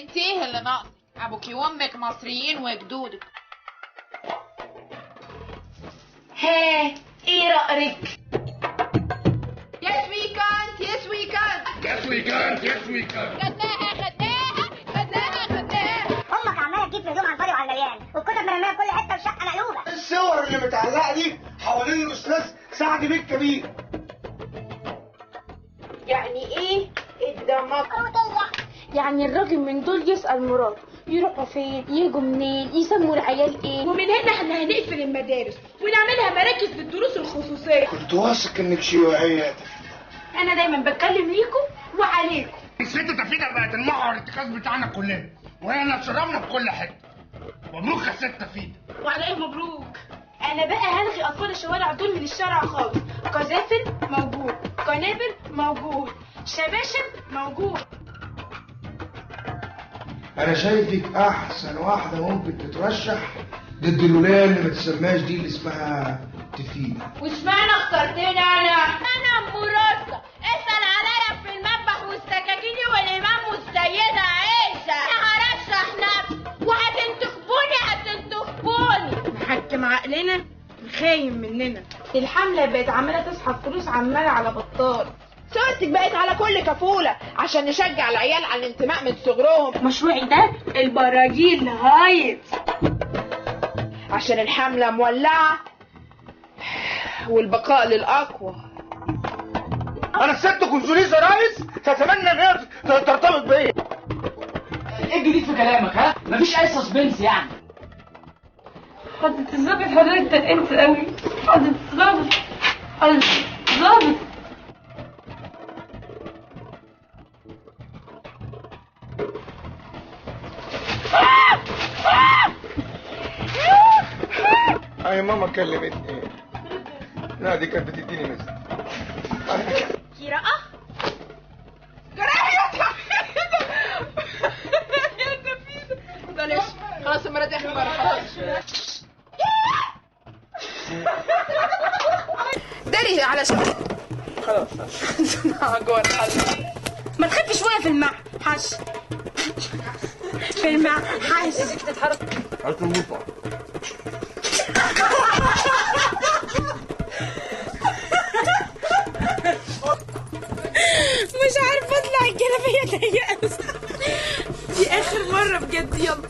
انت ايه اللي ناقص؟ ابوكي وامك مصريين وجدودك. ها ايه رأيك؟ يس ويكند يس ويكند يس ويكند يس ويكند. خدناها. امك عماله تجيب هدوم على الفاضي وعلى المليان، والكتب مرميه في كل حته والشقه مقلوبه. الصور اللي متعلقه دي حوالين الاستاذ سعد بيه الكبير. يعني ايه الديمقراطية؟ يعني الراجل من دول يسأل مراته يروحوا فين، يجوا منين، يسموا العيال ايه، ومن هنا احنا هنقفل المدارس ونعملها مراكز للدروس الخصوصية. كنت واثق انك شيوعيه يا تفيدة. انا دايما بتكلم ليكم وعليكم. ست تفيدة بقت المحور الاتخاذ بتاعنا كلنا، وهي اللي شربنا في كل حته. مبروك يا ست تفيدة. وعلى ايه مبروك؟ انا بقى هلغي اطفال الشوارع دول من الشارع خالص. قذافل موجود، قنابل موجود، شباشب موجود. انا شايفك احسن واحده ممكن تترشح ضد الولايه اللي ما تسماش دي اللي اسمها تفيدة. واشمعنى اخترتني انا ام راسة؟ اسال عليا في المذبح والسكاكيني والامام والسيده عيشه. انا هرشح نفسي وهتنتخبوني محكم عقلنا خاين مننا. الحمله بقت عماله تسحب فلوس عماله على بطال. صورتك بقت على كل كفولة عشان نشجع العيال على الانتماء من صغرهم. مشروعي ده البراجيل هايت عشان الحملة مولعة والبقاء للأقوى. انا الست كونسوليزا رئيس تتمنى ان هي ترتبط بيا. ايه الجديد في كلامك؟ ها مفيش اي سسبنس يعني. حضرة الظابط حضرتك انت قوي. حضرة الظابط اي ماما كلمتني. لا دي كانت بتديني مثل. قراءة؟ بلاش خلاص المرة دي اخر مرة خلاص. داري على شكل خلاص جوه الحل. ما تخفي شوية في المحش. في المحش تتحرك. هات المطبخ. مش عارفة اطلع الجلابية ضيقة. دي اخر مرة بجد. يلا